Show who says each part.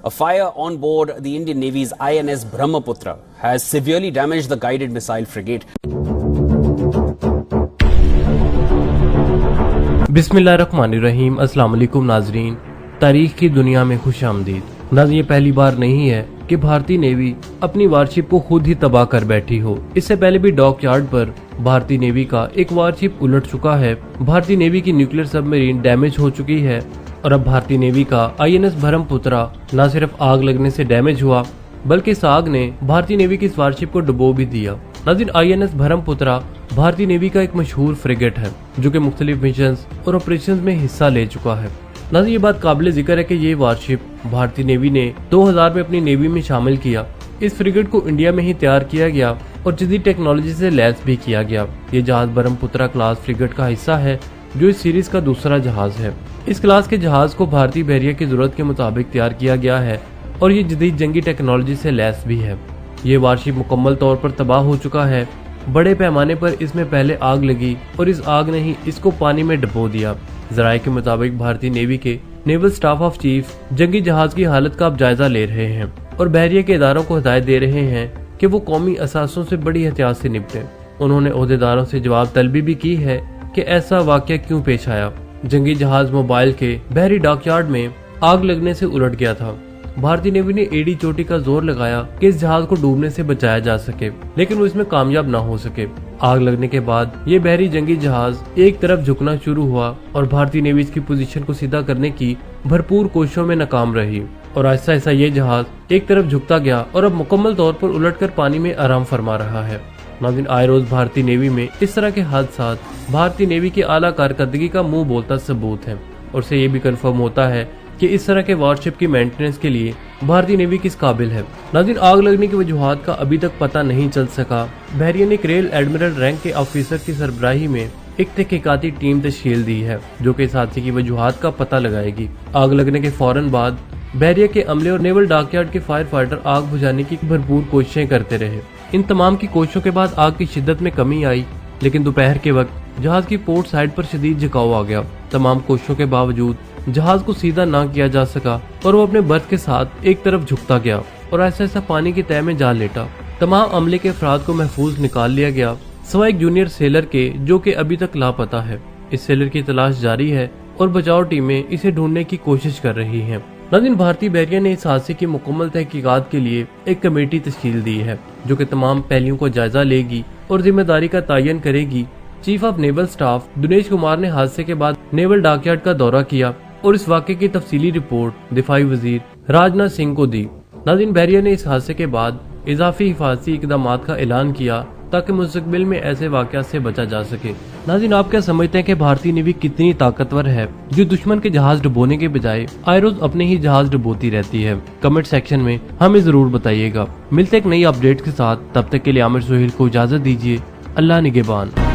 Speaker 1: A fire on board the Indian Navy's INS Brahmaputra has severely damaged the guided missile frigate.
Speaker 2: बिस्मिल्लाहिर्रहमानिर्रहीम। अस्सलाम वालेकुम नाजरीन, तारीख की दुनिया में खुशामदीद। नाज़रीन, ये पहली बार नहीं है कि भारतीय नेवी अपनी वारशिप को खुद ही तबाह कर बैठी हो। इससे पहले भी डॉकयार्ड पर भारतीय नेवी का एक वारशिप उलट चुका है। भारतीय नेवी की न्यूक्लियर सबमरीन डैमेज हो चुकी है और अब भारतीय नेवी का INS ब्रह्मपुत्रा न सिर्फ आग लगने से डैमेज हुआ बल्कि इस आग ने भारतीय नेवी की इस वारशिप को डुबो भी दिया। नाज़रीन, INS ब्रह्मपुत्रा भारतीय नेवी का एक मशहूर फ्रिगेट है जो कि मुख्तलिफ मिशन और ऑपरेशन में हिस्सा ले चुका है। नाज़रीन, ये बात काबिल जिक्र है कि ये वारशिप भारतीय नेवी ने 2000 में अपनी नेवी में शामिल किया। इस फ्रिगेट को इंडिया में ही तैयार किया गया और जदीद टेक्नोलॉजी से लैस भी किया गया। ये जहाज ब्रह्मपुत्रा क्लास फ्रिगेट का हिस्सा है जो इस सीरीज का दूसरा जहाज है। इस क्लास के जहाज को भारतीय बहरिया की जरूरत के मुताबिक तैयार किया गया है और ये जदीद जंगी टेक्नोलॉजी से लैस भी है। ये वारशिप मुकम्मल तौर पर तबाह हो चुका है। बड़े पैमाने पर इसमें पहले आग लगी और इस आग ने ही इसको पानी में डुबो दिया। जराये के मुताबिक भारतीय नेवी के नेवल स्टाफ ऑफ चीफ जंगी जहाज की हालत का अब जायजा ले रहे हैं और बहरिया के इदारों को हिदायत दे रहे हैं कि वो कौमी असासों से बड़ी एहतियात से निपटें। उन्होंने ओहदेदारों से जवाब तलबी भी की है कि ऐसा वाकया क्यों पेश आया। जंगी जहाज मोबाइल के बहरी डॉकयार्ड में आग लगने से उलट गया था। भारतीय नेवी ने एड़ी चोटी का जोर लगाया कि इस जहाज को डूबने से बचाया जा सके, लेकिन वो इसमें कामयाब ना हो सके। आग लगने के बाद ये बहरी जंगी जहाज एक तरफ झुकना शुरू हुआ और भारतीय नेवी इसकी पोजीशन को सीधा करने की भरपूर कोशिशों में नाकाम रही और ऐसा ऐसा ये जहाज एक तरफ झुकता गया और अब मुकम्मल तौर पर उलटकर पानी में आराम फरमा रहा है। नाज़रीन, आए रोज भारतीय नेवी में इस तरह के हादसात भारतीय नेवी की आला कारकर्दगी का मुंह बोलता सबूत है और से ये भी कंफर्म होता है कि इस तरह के वारशिप की मेंटेनेंस के लिए भारतीय नेवी किस काबिल है। नाज़रीन, आग लगने की वजूहात का अभी तक पता नहीं चल सका। बहरिया ने रेल एडमिरल रैंक के ऑफिसर की सरबराही में एक तहकीकाती टीम तश्कील दी है जो कि इस हादसे की वजूहात का पता लगाएगी। आग लगने के फौरन बाद बहरिया के अमले और नेवल डॉकयार्ड के फायर फाइटर आग बुझाने की भरपूर कोशिशें करते रहे। इन तमाम की कोशिशों के बाद आग की शिद्दत में कमी आई, लेकिन दोपहर के वक्त जहाज की पोर्ट साइड पर शदीद झुकाव आ गया। तमाम कोशिशों के बावजूद जहाज को सीधा ना किया जा सका और वो अपने बर्थ के साथ एक तरफ झुकता गया और ऐसा ऐसा पानी की तह में जा लेटा। तमाम अमले के अफराद को महफूज निकाल लिया गया सिवाय एक जूनियर सेलर के जो कि अभी तक लापता है। इस सेलर की तलाश जारी है और बचाव टीमें इसे ढूंढने की कोशिश कर रही हैं। नाज़रीन, भारतीय बहरिया ने इस हादसे की मुकम्मल तहकीकात के लिए एक कमेटी तश्कील दी है जो कि तमाम पहलुओं को जायजा लेगी और जिम्मेदारी का तयन करेगी। Chief of naval staff Dinesh Kumar ने हादसे के बाद नेवल डॉकयार्ड का दौरा किया और इस वाक़े की तफसीली रिपोर्ट दिफाई वजीर राजनाथ सिंह को दी। नाज़रीन, बहरिया ने इस हादसे के बाद इजाफी हिफाजती इकदामात का ऐलान किया ताकि मुस्तकबिल में ऐसे वाक़यात से बचा जा सके। नाज़रीन, आप क्या समझते हैं कि भारतीय नेवी कितनी ताकतवर है जो दुश्मन के जहाज डुबोने के बजाय आए रोज अपने ही जहाज डुबोती रहती है? कमेंट सेक्शन में हमें जरूर बताइएगा। मिलते एक नई अपडेट के साथ, तब तक के लिए आमिर सोहेल को इजाजत दीजिए। अल्लाह निगहबान।